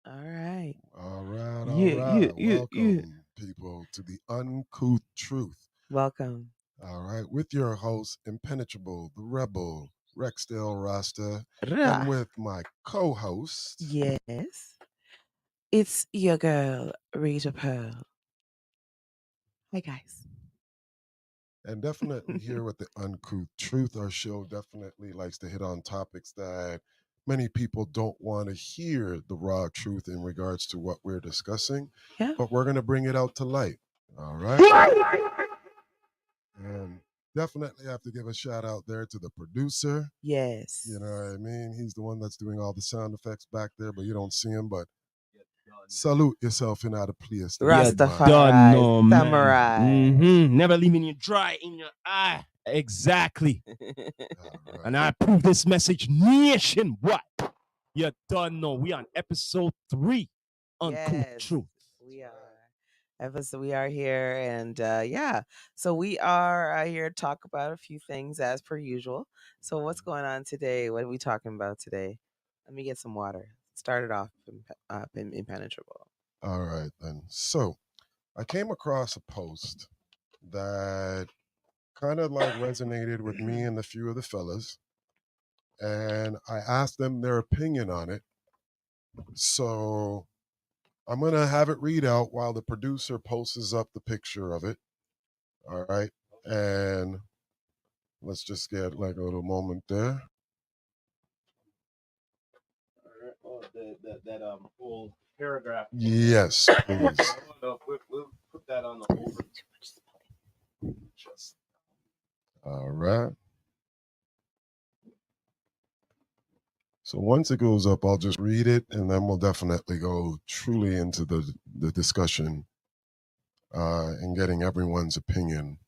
All right. All right, all You, you, right. you, you. Welcome, people, to the Uncouth Truth. Welcome. All right, with your host, Impenetrable, the Rebel, Rexdale Rasta, and Rah. with my co host. Yes. It's your girl, Rita Pearl. Hi, guys. And definitely here with the Uncouth Truth, our show definitely likes to hit on topics that many people don't want to hear the raw truth in regards to what we're discussing, Yeah. but we're going to bring it out to light. All right. And definitely have to give a shout out there to the producer. You Yes. know what I mean? He's the one that's doing all the sound effects back there, but you don't see him. But salute yourself in out of place there, You big man. done Rastafari, know, man. samurai. Never leaving you dry in your eye. Exactly. All right. And I approve this message nationwide. You done know. We on episode 3. Uncouth Yes, Truth. we are. We are here, and yeah, so we are here to talk about a few things as per usual. So, what's going on today? What are we talking about today? Let me get some water. Start it off impenetrable. All right, then. So I came across a post that kind of like resonated with me and a few of the fellas, and I asked them their opinion on it. So I'm going to have it read out while the producer posts up the picture of it. All right. And let's just get like a little moment there. Oh, that whole paragraph. Yes, please. We'll put that on the over. Just All right. So once it goes up, I'll just read it and then we'll definitely go truly into the discussion and getting everyone's opinion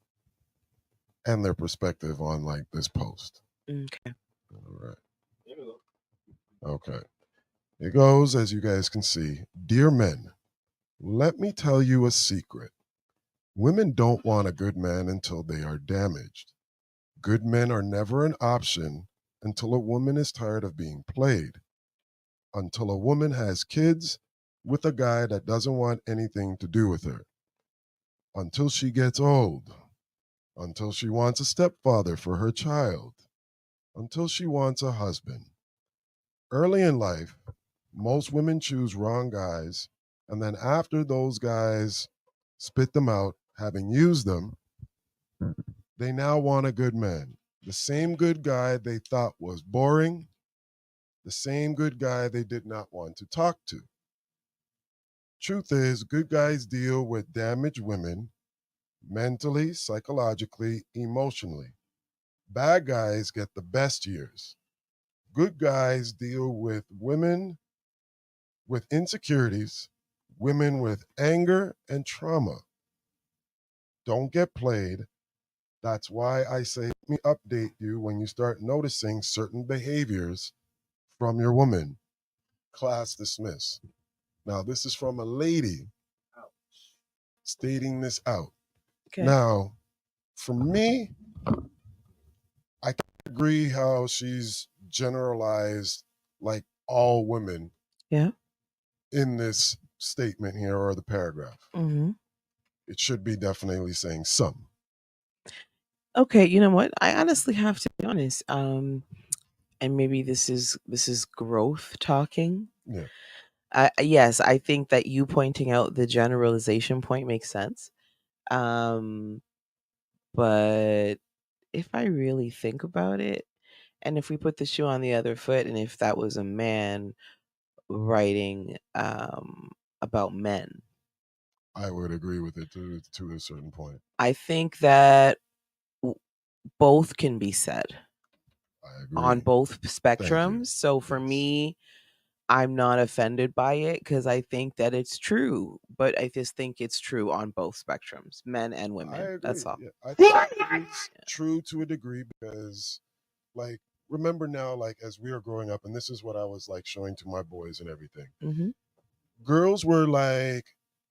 and their perspective on like this post. Okay. All right. Here we go. Okay. It goes, as you guys can see. Dear men, let me tell you a secret. Women don't want a good man until they are damaged. Good men are never an option until a woman is tired of being played, until a woman has kids with a guy that doesn't want anything to do with her, until she gets old, until she wants a stepfather for her child, until she wants a husband. Early in life, most women choose wrong guys, and then after those guys spit them out, having used them, they now want a good man. The same good guy they thought was boring, the same good guy they did not want to talk to. Truth is, good guys deal with damaged women mentally, psychologically, emotionally. Bad guys get the best years. Good guys deal with women with insecurities, women with anger and trauma. Don't get played. That's why I say, let me update you when you start noticing certain behaviors from your woman. Class dismiss. Now, this is from a lady stating this out. Okay. Now, for me, I can agree how she's generalized like all women Yeah. in this statement here or the paragraph. Mm-hmm. It should be definitely saying some. Okay. You know what? I honestly have to be honest. And maybe this is growth talking. Yeah. Yes, I think that you pointing out the generalization point makes sense. Um, but if I really think about it, and if we put the shoe on the other foot, and if that was a man writing about men, I would agree with it to a certain point. I think that w- both can be said I on agree. both Thank you. spectrums. So for Yes. me, I'm not offended by it because I think that it's true, but I just think it's true on both spectrums, men and I women. That's agree. all. Yeah. I think it's true to a degree because like remember now, like as we were growing up, and this is what I was like showing to my boys and everything. Mm-hmm. Girls were like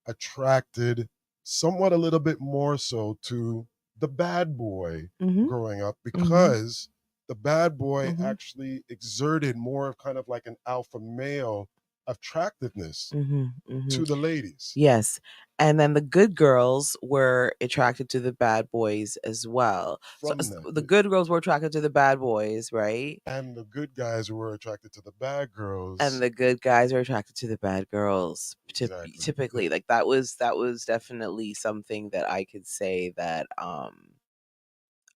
attracted somewhat a little bit more so to the bad boy Mm-hmm. growing up Mm-hmm. because the bad boy Mm-hmm. actually exerted more of kind of like an alpha male attractiveness Mhm. Mhm. to the ladies Yes. And then the good girls were attracted to the bad boys as well. So from that. the good girls were attracted to the bad boys, right? And the good guys were attracted to the bad And girls. the good guys are attracted to the bad girls. Exactly. Typically, like that was definitely something that I could say that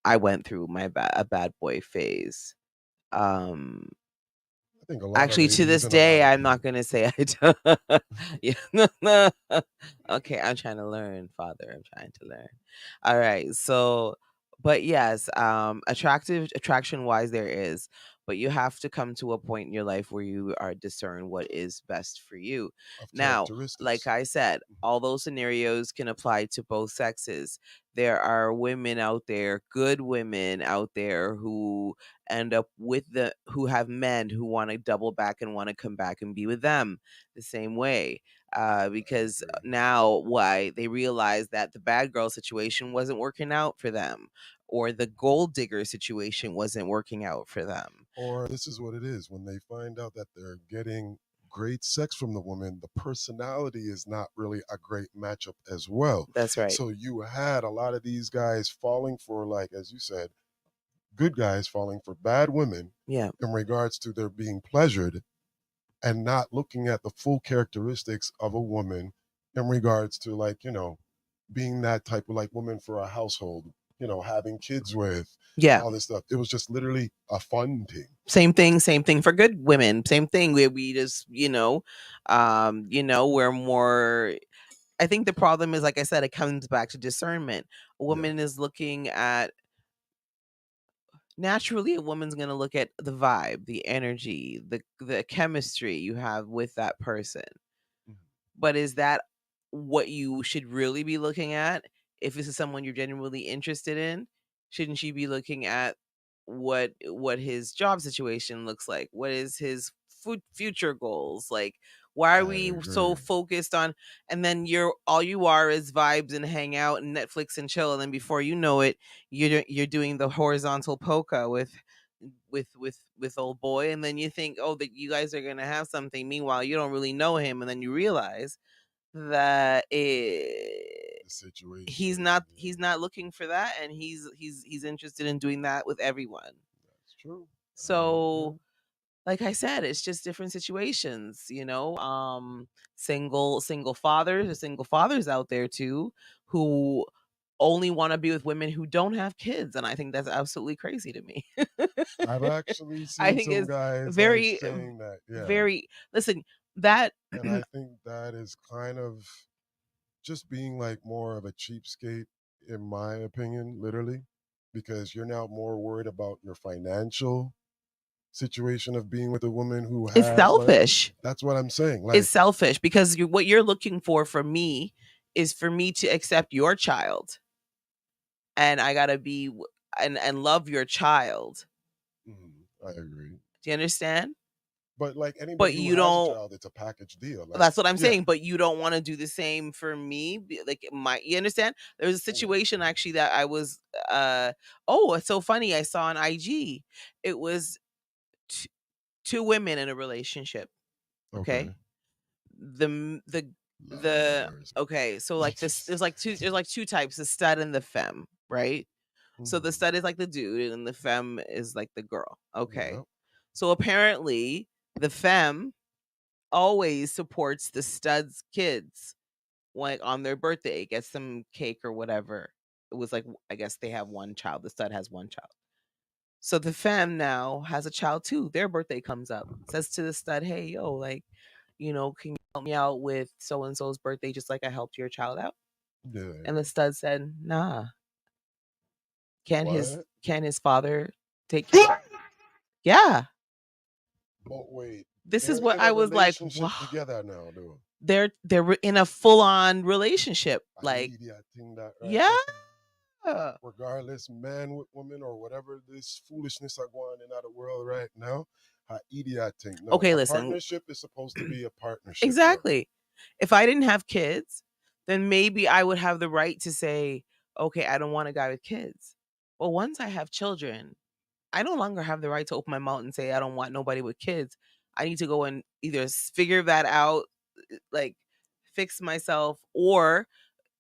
I went through a bad boy phase. Um I think a lot of Actually, to ladies this and a lot day, of I'm not people. gonna say I don't. Yeah. Okay, I'm trying to learn, Father. I'm trying to learn. All right. So, but yes, attraction wise, there is, but you have to come to a point in your life where you are discern what is best for you. Of Now, like characteristics. I said, all those scenarios can apply to both sexes. There are women out there, good women out there who end up with the who have men who want to double back and want to come back and be with them the same way, I because agree. now why they realize that the bad girl situation wasn't working out for them, or the gold digger situation wasn't working out for them. Or this is what it is when they find out that they're getting great sex from the woman, the personality is not really a great matchup as well. That's right. So you had a lot of these guys falling for, like, as you said, good guys falling for bad women Yeah. in regards to their being pleasured and not looking at the full characteristics of a woman in regards to, like, being that type of like woman for a household, having kids with Yeah. all this stuff. It was just literally a fun thing. Same thing for good women. Same thing where we just, we're more. I think the problem is, like I said, it comes back to discernment. A Yeah, woman is looking at naturally, a woman's going to look at the vibe, the energy, the chemistry you have with that person. mhm. But is that what you should really be looking at? If this is someone you're genuinely interested in, shouldn't she be looking at what his job situation looks like? What is his future goals? Like, why are I we so agree. focused on, and then you're all you are is vibes and hang out and Netflix and chill, and then before you know it, you're doing the horizontal polka with old boy, and then you think, oh, that you guys are gonna have something. Meanwhile, you don't really know him, and then you realize that The situation, he's yeah, not looking for that, and he's interested in doing that with everyone. that's true. Yeah. So, like I said, it's just different situations, single fathers or single fathers out there too who only want to be with women who don't have kids, and I think that's absolutely crazy to me. I've actually I seen think some it's guys like very saying that, yeah. very listen, that And I think that is kind of just being like more of a cheapskate, in my opinion, literally, because you're now more worried about your financial situation of being with a woman who it's has whatever. selfish. That's what I'm saying. It's Like, selfish because what you're looking for from me is for me to accept your child, and I gotta be and love your child. I agree. Do you understand? But like But anybody who you has a don't. child, it's a package deal. Like, That's what I'm yeah, saying. But you don't want to do the same for me. Like my, you understand? There was a yeah. situation actually that I was. Oh, it's so funny. I saw on IG. It was t- two women in a relationship. Okay, Okay. the m- the Lord have the mercy. okay, so like this there's like two types, the stud and the femme, right? So the Mhm. stud is like the dude and the femme is like the girl. Okay. Yeah. So apparently the femme always supports the stud's kids, like on their birthday, gets some cake or whatever. It was like, I guess they have one child. The stud has one child. So the femme now has a child too. Their birthday comes up. Says to the stud, "Hey, yo, like, can you help me out with so and so's birthday just like I helped your child out?" Yeah. And the stud said, "Nah, What? can his father take care?" Yeah. But wait, This is they're what in a I was like, relationship wow. together now, though. They're in a full on relationship. I Like, idiot thing that right yeah. there. Regardless, man with woman or whatever this foolishness are going in the world right now, I idiot thing. No, Okay, a listen. partnership is supposed to be a partnership, bro. Exactly. If I didn't have kids, then maybe I would have the right to say, okay, I don't want a guy with kids. But once I have children, I no longer have the right to open my mouth and say I don't want nobody with kids. I need to go and either figure that out, like fix myself, or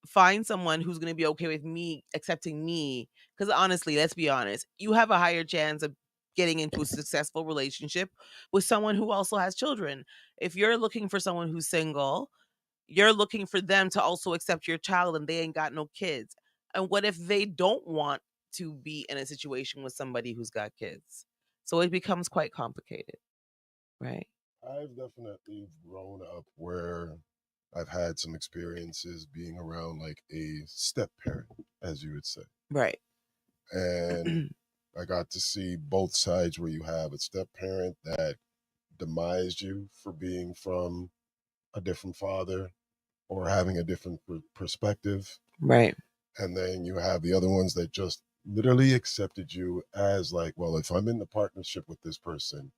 find someone who's going to be okay with me accepting me. Because honestly, let's be honest, you have a higher chance of getting into a successful relationship with someone who also has children. If you're looking for someone who's single, you're looking for them to also accept your child and they ain't got no kids. And what if they don't want to be in a situation with somebody who's got kids? So it becomes quite complicated, right? I've definitely grown up where I've had some experiences being around like a step parent, as you would say. Right. And I got to see both sides where you have a step parent that demised you for being from a different father or having a different perspective. Right. And then you have the other ones that just literally accepted you as like, well, if I'm in the partnership with this person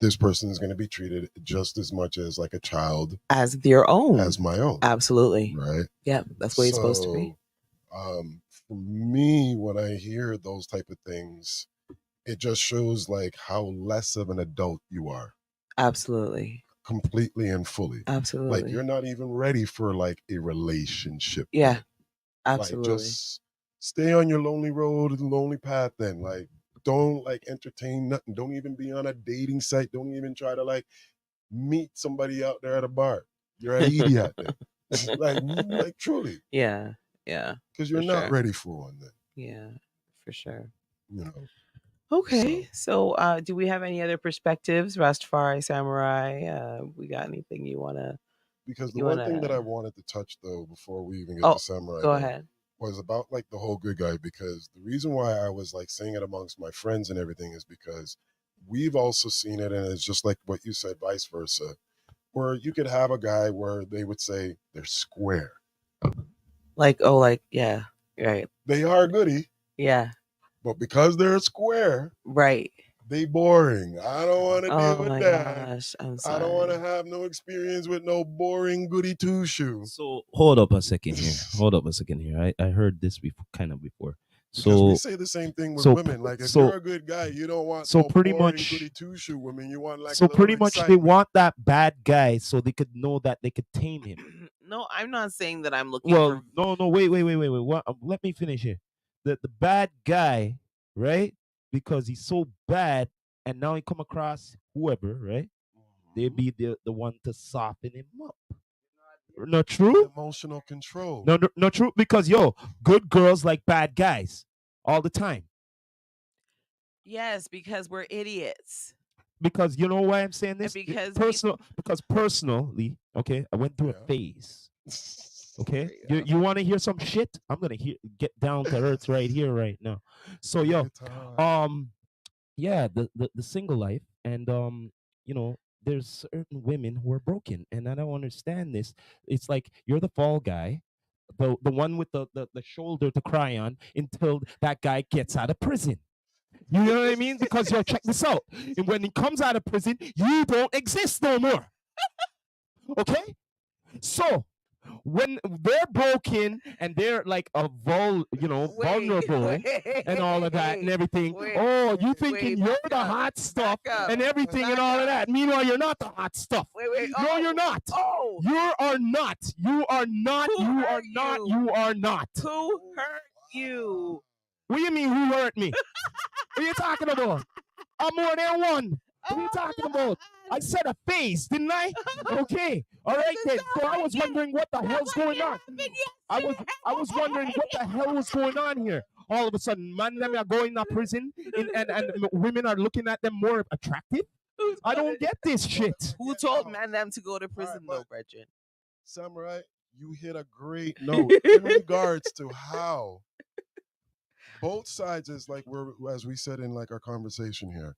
is going to be treated just as much as like a child As their own. as my own. Absolutely. Right. Yeah, that's what it's supposed to be. For me, when I hear those type of things, it just shows like how less of an adult you are. Absolutely. Completely and fully. Absolutely. Like you're not even ready for like a relationship. Yeah. Yet. Absolutely. Like just stay on your lonely road and lonely path then. Like don't like entertain nothing. Don't even be on a dating site. Don't even try to like meet somebody out there at a bar. You're an idiot then. like truly. Yeah. Yeah. Because you're not ready for one then. Yeah, for sure. You know. Okay. So do we have any other perspectives, Rastafari Samurai? We got anything you wanna Because the one thing that I wanted to touch though before we even get to Samurai go ahead. was about like the whole good guy, because the reason why I was like saying it amongst my friends and everything is because we've also seen it, and it's just like what you said, vice versa, where you could have a guy where they would say they're square. Yeah, right. They are goody. Yeah. But because they're square, right, they boring. I don't want to deal with that. Gosh, I'm sorry. I don't want to have no experience with no boring goody two shoe. So hold up a second here. I heard this before, kind of before. Because we say the same thing with women. Like if you're a good guy, you don't want no pretty boring much goody two shoe women. You want like so a pretty much excitement. they want that bad guy so they could know that they could tame him. No, I'm not saying that I'm looking for. No, wait. What, let me finish here. The bad guy, right? Because he's so bad, and now he come across whoever, right? They be the one to soften him up. Not true? Emotional control. No, not true. Because good girls like bad guys all the time. Yes, because we're idiots. Because you know why I'm saying this? Because personally, okay, I went through a phase. Okay, you want to hear some shit? I'm gonna get down to earth right here, right now. So yeah, the single life, and there's certain women who are broken, and I don't understand this. It's like you're the fall guy, the one with the shoulder to cry on until that guy gets out of prison. You know what I mean? Because check this out. And when he comes out of prison, you don't exist no more. Okay? So when they're broken and they're like vulnerable and all of that and everything. You thinking you're the hot stuff and everything and all of that. Meanwhile, you're not the hot stuff. No, you're not. You are not. You are not. You are not. You are not. Who hurt you? What do you mean who hurt me? What are you talking about? I'm more than one. What are you talking about? I said a face, didn't I? Okay. All right then. So I was wondering what the hell's going on. I was wondering what the hell was going on here. All of a sudden, man, them are going to prison and women are looking at them more attractive. I don't get this shit. Who told man them to go to prison though, Brethren? Samurai, you hit a great note in regards to how both sides is like as we said in like our conversation here,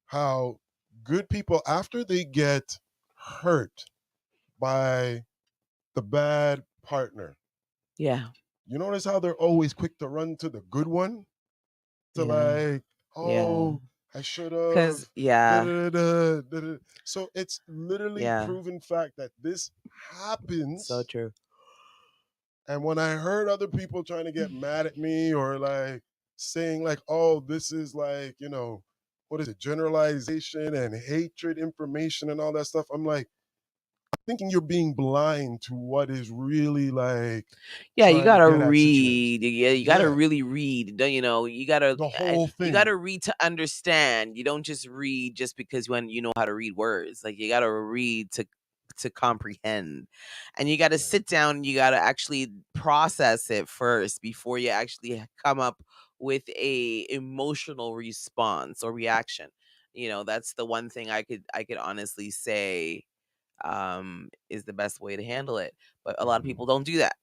how good people after they get hurt by the bad partner, yeah, you notice how they're always quick to run to the good one to I should have, because so it's literally proven fact that this happens. So true. And when I heard other people trying to get mad at me or like saying like, oh, this is like, what is it, generalization and hatred information and all that stuff. I'm like, thinking you're being blind to what is really like Yeah, you trying to gotta get at situation. read. Yeah, you gotta Yeah, really read. You know, the whole you thing. gotta read to understand. You don't just read just because when you know how to read words. Like you gotta read to comprehend, and you gotta Right. sit down. And you gotta actually process it first before you actually come up with a emotional response or reaction. You know, that's the one thing I could honestly say is the best way to handle it. But a lot of people don't do that.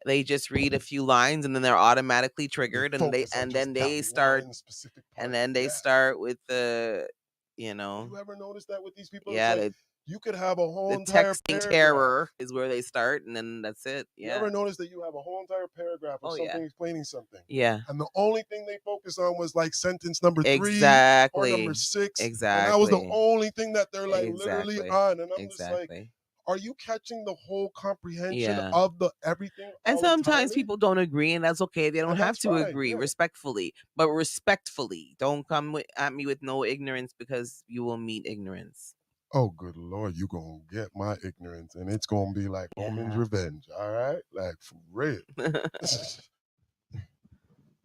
They just read a few lines and then they're automatically They triggered, and focus on just that one specific part. they Yeah. start with the you know You ever notice that with these people? It's yeah like you could have a whole the entire texting paragraph. terror is where they start, and then that's it. You Yeah. ever notice that you have a whole entire paragraph of Oh yeah. something explaining something, Yeah. and the only thing they focus on was like sentence number 3 or number Exactly. 6, and that was the Exactly. only thing that they're like literally Exactly. on. And I'm just like, Exactly. are you catching the whole comprehension Yeah. of the everything And all sometimes entirely? people don't agree, and that's okay. They don't And have that's to fine. agree Yeah. respectfully, but respectfully. Don't come at me with no ignorance, because you will meet ignorance. Oh, good Lord, you gonna get my ignorance, and it's gonna be like Roman's Yeah. revenge. All right, like for real.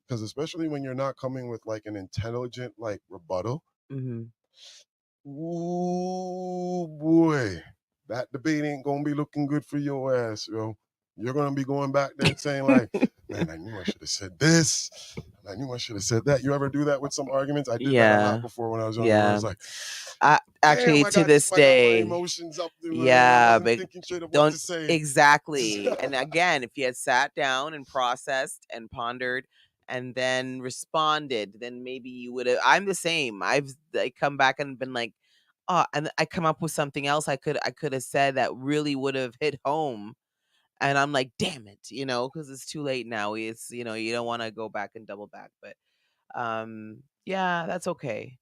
Because especially when you're not coming with like an intelligent like rebuttal. hmm Ooh boy, that debate ain't gonna be looking good for your ass, yo. You're gonna be going back there and saying like, "Man, I knew I should have said this. And I knew I should have said that." You ever do that with some arguments? I did that a lot Yeah. before when I was younger. Where I Yeah. was like, "Damn, Actually, to this I got my day, emotions up there, and I yeah, wasn't but thinking straight of what don't to say." exactly. And again, if you had sat down and processed and pondered and then responded, then maybe you would have. I'm the same. I've like come back and been like, oh, and I come up with something else I could have said that really would have hit home. And I'm like, damn it, because it's too late now. It's you don't want to go back and double back, but yeah, that's okay.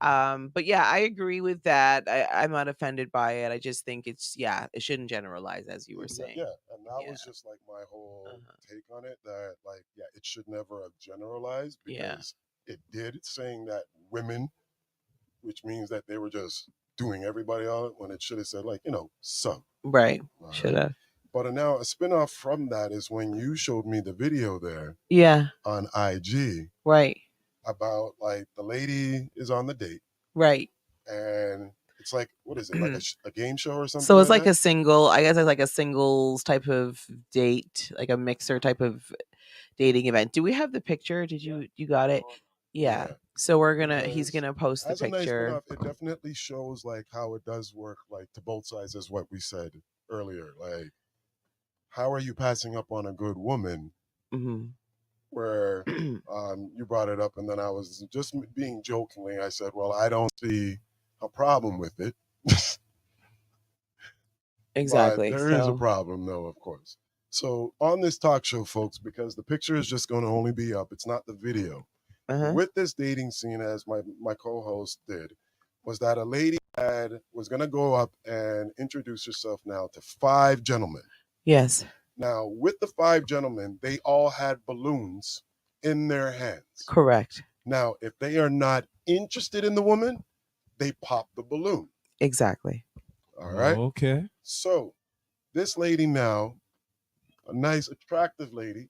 But yeah, I agree with that. I'm not offended by it. I just think it shouldn't generalize, as you were saying. Yeah, and that Yeah. was just like my whole Uh-huh. take on it. That like, yeah, it should never have generalized Yeah. because it did saying that women, which means that they were just doing everybody on it when it should have said like some. Right. All Should right. have. But now a spin-off from that is when you showed me the video there Yeah. on IG Right. about like the lady is on the date Right. and it's like what is it like a game show or something So it's like like that? a single, I guess it's like a singles type of date, like a mixer type of dating event. Do we have the picture? You got it? Yeah. Yeah, So he's because gonna post the as a nice picture. spin-off, it definitely shows like how it does work like to both sides as what we said earlier. Like how are you passing up on a good woman hmm where you brought it up and then I was just being jokingly, I said, well, I don't see a problem with it. But Exactly. there is a So, problem though, of course. So on this talk show, folks, because the picture is just going to only be up, it's not the video. uh-huh. With this dating scene, as my co-host did, was that a lady was going to go up and introduce herself now to 5 gentlemen. Yes. Now, with the 5 gentlemen, they all had balloons in their hands. Correct. Now, if they are not interested in the woman, they pop the balloon. Exactly. All right. Okay. So this lady now, a nice, attractive lady,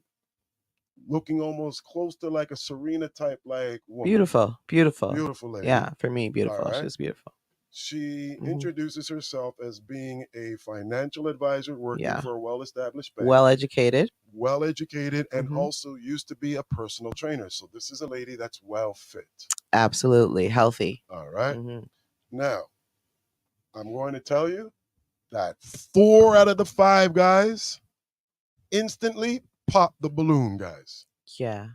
looking almost close to like a Serena type like woman. Beautiful. Beautiful. Beautiful lady. Yeah, for me, All beautiful. right. She's beautiful. She Mhm. introduces herself as being a financial advisor working Yeah. for a well-established bank, Well educated. well educated, and Mhm. also used to be a personal trainer. So this is a lady that's well fit. Absolutely healthy. All right. Mhm. Now, I'm going to tell you that 4 out of the 5 guys instantly pop the balloon, guys. Yeah.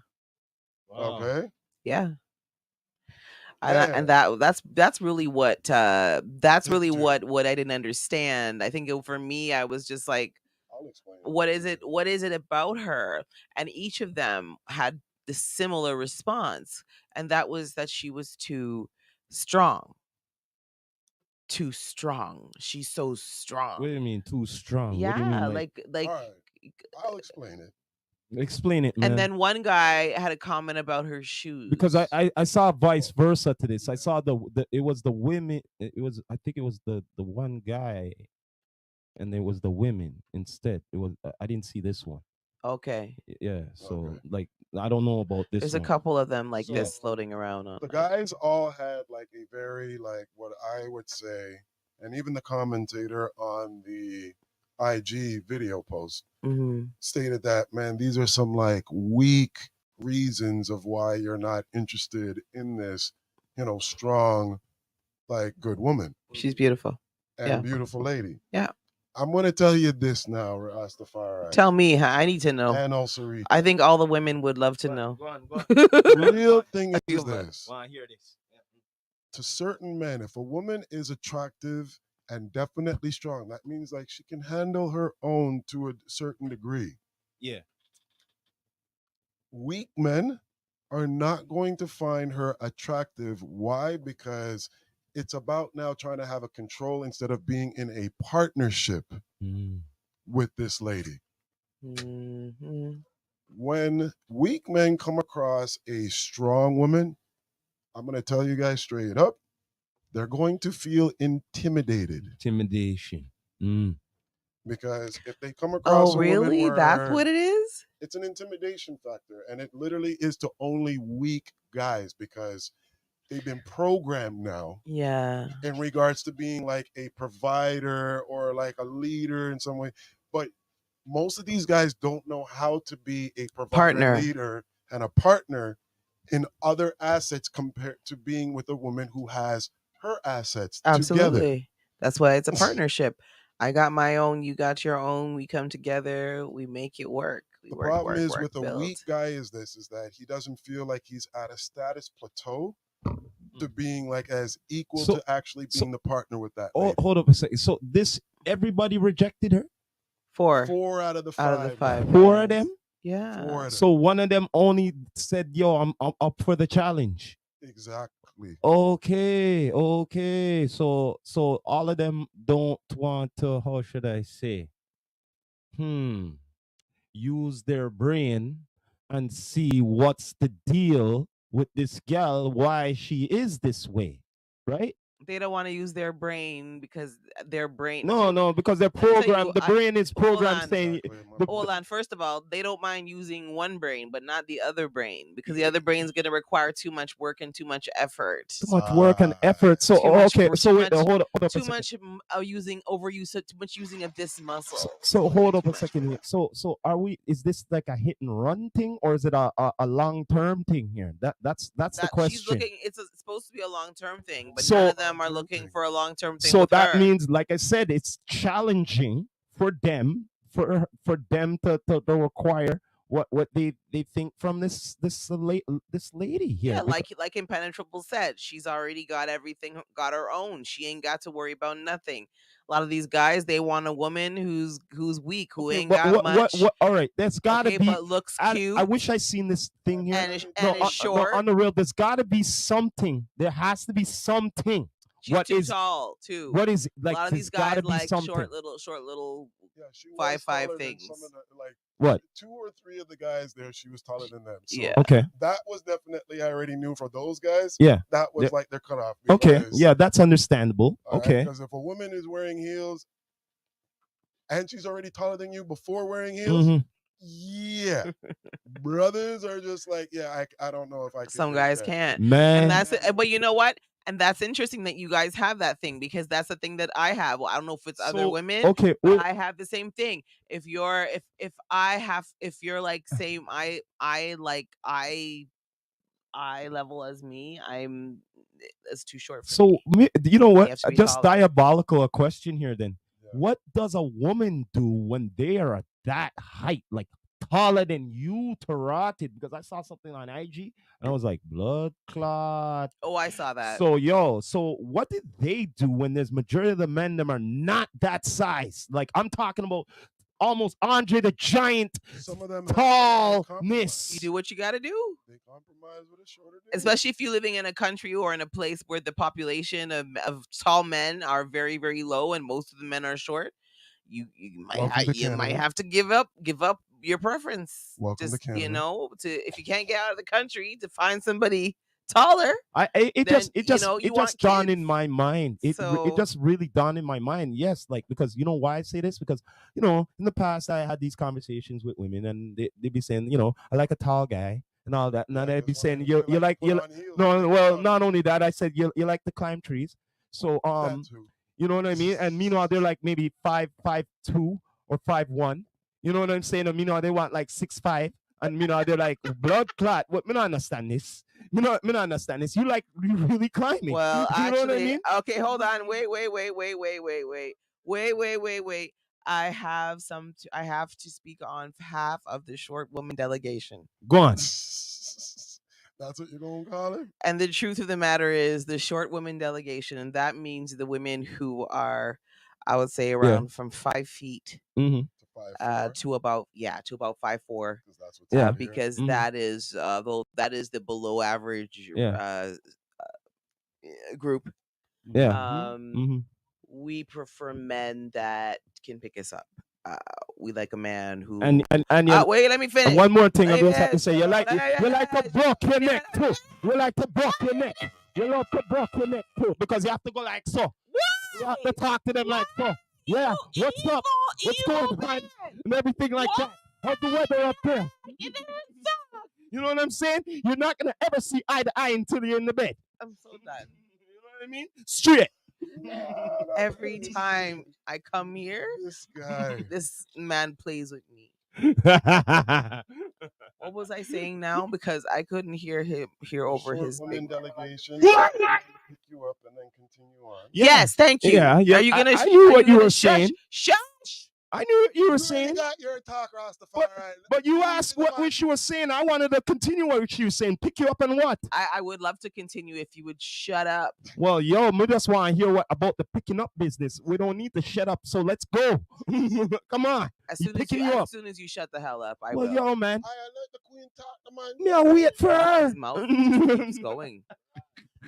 Wow. Okay. Yeah. And And that's really Dude, what I didn't understand. I think for me, I was just like, I'll explain it. what is it? What is it about her? And each of them had the similar response, and that was that she was too strong. Too strong. She's so What do strong. you mean too strong? What do you mean Yeah, like All right, I'll explain it. Explain it, man. And then one guy had a comment about her shoes. Because I saw vice versa to this. I saw the it was the women. It was, I think it was the one guy, and it was the women instead. It was, I didn't see this one. Okay. Yeah. So Okay. like, I don't know about this There's one. a couple of them like So, this floating around on. The guys all had like a very, like, what I would say, and even the commentator on the IG video post stated that, man, these are some like weak reasons of why you're not interested in this, strong, like, good woman She's beautiful. and Yeah. beautiful lady. Yeah. I'm going to tell you this now, Rastafari. Tell me, I need to know. And also Rita. I think all the women would love to know. Go on. The real thing is feel this. Well, I hear this. Yeah. To certain men, if a woman is attractive and definitely strong, that means like she can handle her own to a certain degree. Yeah. Weak men are not going to find her attractive. Why? Because it's about now trying to have a control instead of being in a partnership with this lady. Mm-hmm. When weak men come across a strong woman, I'm going to tell you guys straight up, they're going to feel intimidated. Intimidation. Because if they come across Oh, a woman really? where That's what it is? it's an intimidation factor, and it literally is to only weak guys because they've been programmed now Yeah. in regards to being like a provider or like a leader in some way. But most of these guys don't know how to be a provider, Partner. leader, and a partner in other assets compared to being with a woman who has her assets together. Absolutely. That's why it's a partnership. I got my own, you got your own. We come together, we make it work. We The work, problem work, is work, with a build. weak guy is that he doesn't feel like he's at a status plateau to being like as equal So- to actually being the partner with that Oh, lady. hold up a second. So this, everybody rejected her? Four out of the five. Out of the five. Four of guys. them? Yeah. Four of them. So one of them only said, yo, I'm up for the challenge. Exactly. Okay. So all of them don't want to, how should I say? Use their brain and see what's the deal with this gal, why she is this way, right? They don't want to use their brain because their brain. No, because they're tell you, programmed. The brain is programmed on. saying. Exactly. Hold on. First of all, they don't mind using one brain, but not the other brain because the other brain is going to require too much work and too much effort. Too much work and effort. So Too much okay, work, so too wait, much- hold up a Too second. much overuse, too much using of this muscle. So hold up a second here. So are we? Is this like a hit and run thing, or is it a long term thing here? That's the question. She's looking. It's supposed to be a long term thing, but So- none of them are looking for a long term thing. So with that her. means, like I said, it's challenging for them to require what they think from this lady here. Yeah, like Impenetrable said, she's already got everything, got her own. She ain't got to worry about nothing. A lot of these guys, they want a woman who's weak, who ain't got much. All right, that's gotta be. But looks cute. I wish I seen this thing here. and is short. On the real, there's gotta be something. There has to be something. She's what too is tall too. What is like? A lot of there's these guys gotta be like something. short little. Yeah, she was 5'5" taller than things. some of the, like, What? 2 or 3 of the guys there, she was taller than them. So Yeah. Okay. that was definitely, I already knew for those guys. Yeah. That was Yeah. like their cutoff. Okay. Yeah, that's understandable. Okay. Because if a woman is wearing heels and she's already taller than you before wearing heels, Mhm. yeah, brothers are just like, yeah, I don't know if I can. Some take guys that. can't. Man. And that's it. But you know what? And that's interesting that you guys have that thing because that's the thing that I have. Well, I don't know if it's other So, women. okay, but well- I have the same thing. If you're if you're like same eye level as me, it's too short for So me. you know You what? have to be Just taller. diabolical a question here. Then, Yeah. what does a woman do when they are at that height, like taller than you, Tarotted? Because I saw something on IG and I was like, blood clot. Oh, I saw that. So what did they do when there's majority of the men them are not that size? Like I'm talking about almost Andre the Giant Some of them tallness. You do what you got to do. They compromise with a shorter dude. Especially if you're living in a country or in a place where the population of tall men are very, very low and most of the men are short. You might Welcome to you might Canada. have to give up your preference. Welcome to Just Canada. to if you can't get out of the country to find somebody taller, it then just it just you it want just dawned kids. in my mind. It So just really dawned in my mind. Yes, like, because you know why I say this, because in the past I had these conversations with women, and they be saying, I like a tall guy and all that, and then Yeah, they'd be that's why saying, they you like to like put you on heels to no, make it well, taller. not only that, I said you like to climb trees. So That too. you know what I mean? And meanwhile, they're like maybe 5'2" or 5'1". You know what I'm saying? And meanwhile, they want like 6'5", and meanwhile they're like blood clot. What? Me not understand this. Me not understand this. You really climbing. well, You know what I actually, mean? okay, hold on. Wait. I have to speak on behalf of the short woman delegation. Go on. That's what you're gonna call it? And the truth of the matter is the short women delegation, and that means the women who are, I would say, Yeah. around from 5 feet Mm-hmm. To 5'4"? to about 5'4", Because that's what's Yeah. out here. because Mm-hmm. that is the below average Yeah. group. Yeah. Um, Mm-hmm. we prefer men that can pick us up. Uh, we like a man And who. and you Wait, let me and finish. one more thing I Let me just have to finish. say, you like to broke your neck too. You like to broke your neck. You love to broke your neck too, because you have to go like so. You have to talk to them like so. Yeah. What's up? What's going on? And everything like that. How's the weather up there? You know what I'm saying? You're not gonna ever see eye to eye until you're in the bed. I'm so done. You know what I mean? Straight. Every time I come here, This guy. this man plays with me. What was I saying now? Because I couldn't hear over Short his woman big. delegation pick you up and then continue on. Yeah. Yes, thank you. Yeah, yeah. Are you gonna? I knew Are what you you gonna were shush? saying. Shush. I knew what you were You saying. really got your talk, Rastafari. But you Easy asked the what man. she was saying. I wanted to continue what she was saying. Pick you up on what? I would love to continue if you would shut up. Well, yo, we just want to hear about the picking up business. We don't need to shut up, so let's go. Come on. As He soon as picking you, you up. as soon as you shut the hell up, I Well, will. yo, man. I let the queen talk, the man. Me, I wait for her. His mouth keeps going.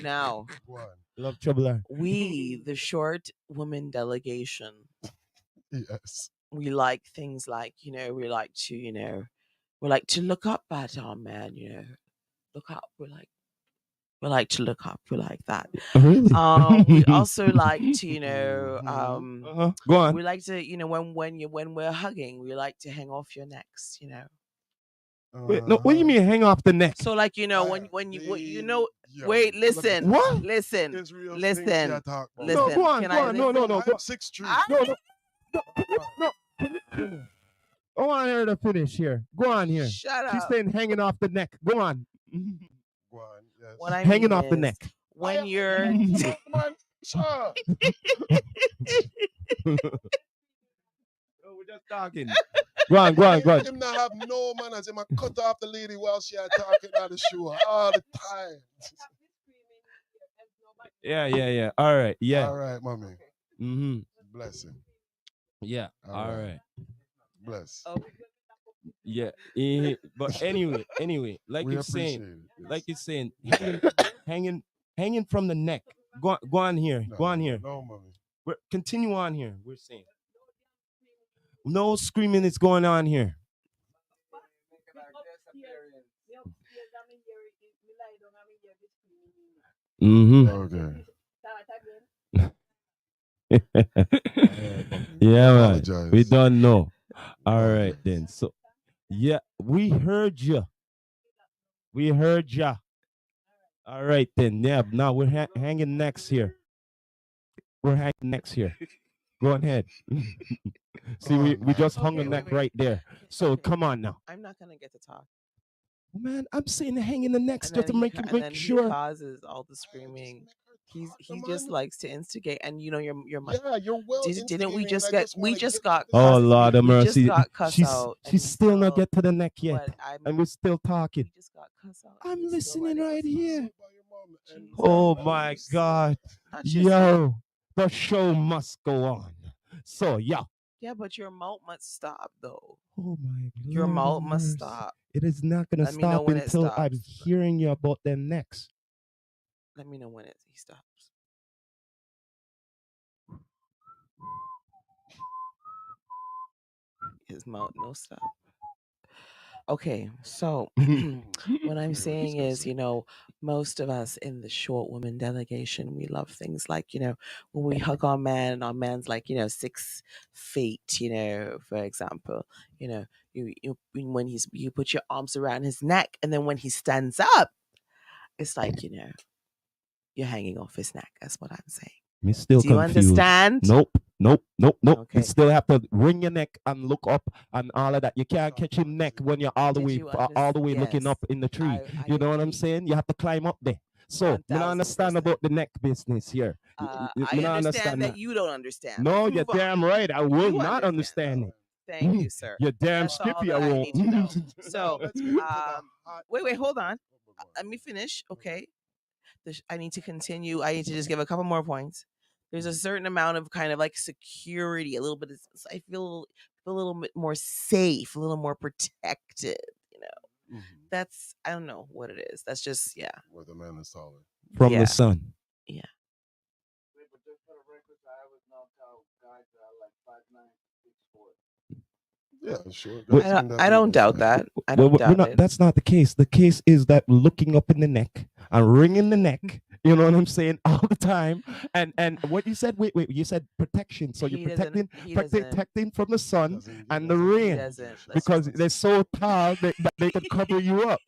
Now, Go on. Love troubler. we, the short woman delegation, Yes. we like things like, we like to look up at our man, look up. We like to look up. We like that. Really? We also like to, Go on. we like to, when we're hugging, we like to hang off your necks, Wait, no, what do you mean hang off the neck? So like wait, listen, What? listen, Israel listen, things you talk about. listen. No, go on, Can go I on. No, no, listen? no. Go, I'm 6'3". no. I want her to finish here. Go on here. Shut She's up. saying hanging off the neck. Go on. Go on. Yes. What I Hanging mean off the is, neck. when you're Man, sure. Oh, we're just talking. Go on, go on, go on. Him not have no manners. Him a cut off the lady while she are talking on the show all the time. Yeah. All right. Yeah. All right, mommy. Mm-hmm. Bless him. Yeah. All All right. right. Bless. okay. Yeah. But anyway, like We you're saying, appreciate it. hanging from the neck. Go on here. No, Go on here. No, mommy. Continue on here. We're saying no screaming is going on here. Mm-hmm. Okay. Yeah, man. Apologize. We don't know. All Okay. right then. So, yeah, we heard you. We heard ya. All right then. Yeah. Now we're hanging next here. We're hanging next here. Go ahead. See, we just hung a Okay, neck wait. right there. So Okay. come on now. I'm not gonna get to talk. Man, I'm saying hanging the necks And just to then make and then sure. he causes all the screaming. He just likes to instigate, and your Yeah, you're well. didn't we instigating, just and I get wanna just get got to Oh cussed. Lord of We just mercy. got cussed She's out. and she's we still not get to the neck yet. But And we're still talking. we just got cussed out. I'm and we still let listening it right cuss out. here. Jesus Oh Christ. my God. Not just you. Yo, the show must go on. So yeah. Yeah, but your mouth must stop though. Oh my God. Your mouth must stop. It is not gonna Let me know stop when it until I'm stops. hearing you about them necks. Let me know when he stops. His mouth no stop. Okay, so what I'm We were saying is, discussing. most of us in the short woman delegation, we love things like, when we hug our man and our man's like, 6 feet, for example, you know, when you put your arms around his neck, and then when he stands up, it's like, you're hanging off his neck. That's what I'm saying. Me still Do you confused. understand? Nope, nope, nope, nope. You Okay. still have to wring your neck and look up and all of that. You can't catch him neck when you're Did you all understand? the way looking Yes, up in the tree. I You know what I'm agree. saying? You have to climb up there. So, me not understand 1000%. about the neck business here. I Me not understand understand that that. you don't understand. No, Let's you're move on. damn right. I will You not understand. understand it. Thank you, sir. You're damn That's all skippy, that I I won't. need to know. Now So, let's get into the hot wait, hold topic. on. Go Let on. me finish. Mhm, Okay. I need to continue. I need to just give a couple more points. There's a mhm, certain amount of kind of like security, a little bit. I feel a little bit more safe, a little more protected. You know, mhm. that's I don't know what it is. That's just yeah, Where the man is taller. From the yeah, sun. yeah. Yeah, sure. But Guys can I don't definitely doubt stand. that. I well, don't we're doubt not. it. That's not the case. The case is that looking up in the neck and wringing the neck. You know what I'm saying all the time. And what you said? Wait. You said protection. So you're He doesn't. He doesn't. protecting from the sun He and the doesn't He get rain doesn't. English Let's because accents. they're so tall that they could cover you up.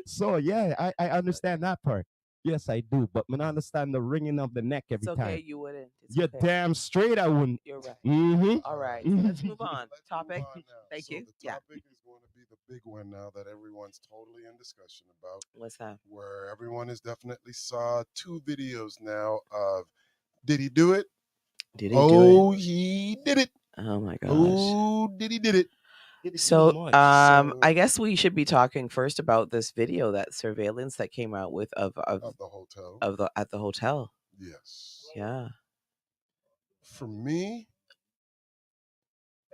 So yeah, I understand that part. Yes, I do. But I understand the wringing of the neck It's every okay. time. You wouldn't. It's You're okay. damn straight. I wouldn't. You're right. Mm-hmm. All right. So let's Mm-hmm. move on. Let's move Topic. on now. Thank So you. the Yeah. topic is going to be the big one now that everyone's totally in discussion about, What's that? where everyone has definitely saw 2 videos now of did he do it? Did he do it? Oh, he did it. Oh my gosh. Oh, did he did it? Did it too So, much. So I guess we should be talking first about this video, that surveillance that came out with of the hotel, of the at the hotel. yes. Yeah. For me,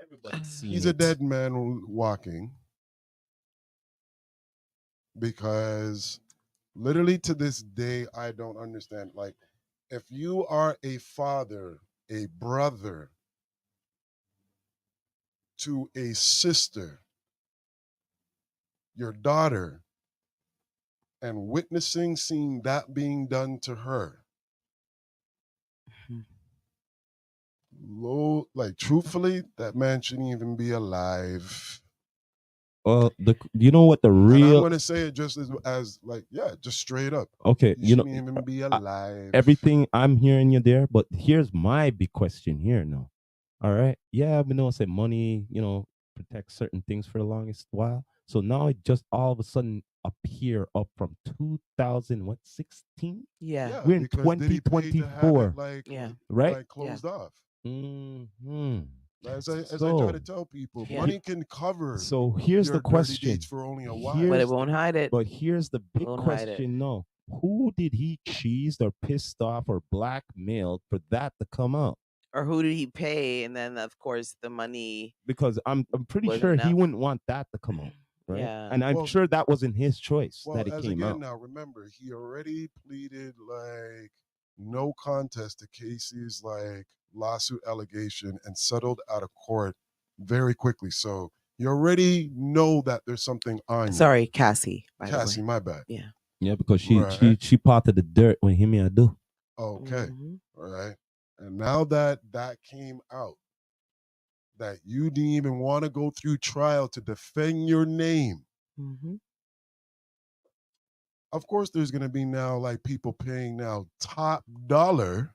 Everybody's seen he's a it. dead man walking because literally to this day, I don't understand. Like, if you are a father, a brother to a sister, your daughter, and witnessing, seeing that being done to her, Mhm. low, like, truthfully, that man shouldn't even be alive. Well, you know what the And I'm real going to say it just as like, yeah, just straight up. okay, He shouldn't even be uh, alive. everything I'm hearing you there, but here's my big question here now. All right, yeah, we know say money, protect certain things for the longest while. So now it just all of a sudden appear up from 2016. Yeah. Yeah, We're in because did he pay to have it 2024, Yeah. right? Yeah. closed off? Hmm. As I try to So tell people, Yeah. money can cover so here's the your dirty deeds question. for only a But while. it Here's won't hide it. But here's the big Won't hide it. question now. Who did he cheesed or pissed off or blackmailed for that to come out? Or who did he pay? And then of course the money Because I'm pretty wasn't sure he enough. wouldn't want that to come out, right? Yeah. And I'm Well, sure that wasn't his choice well, that it as came again out. now, remember he already pleaded like no contest to Casey's like lawsuit allegation and settled out of court very quickly. So you already know that there's something on you. Sorry, Cassie, by Cassie, the way. my bad. Yeah. Yeah, because she Right. she she parted the dirt when him and I do. Okay. Mhm. All right. And now that that came out, that you didn't even want to go through trial to defend your name. Mhm. Of course, there's going to be now like people paying now top dollar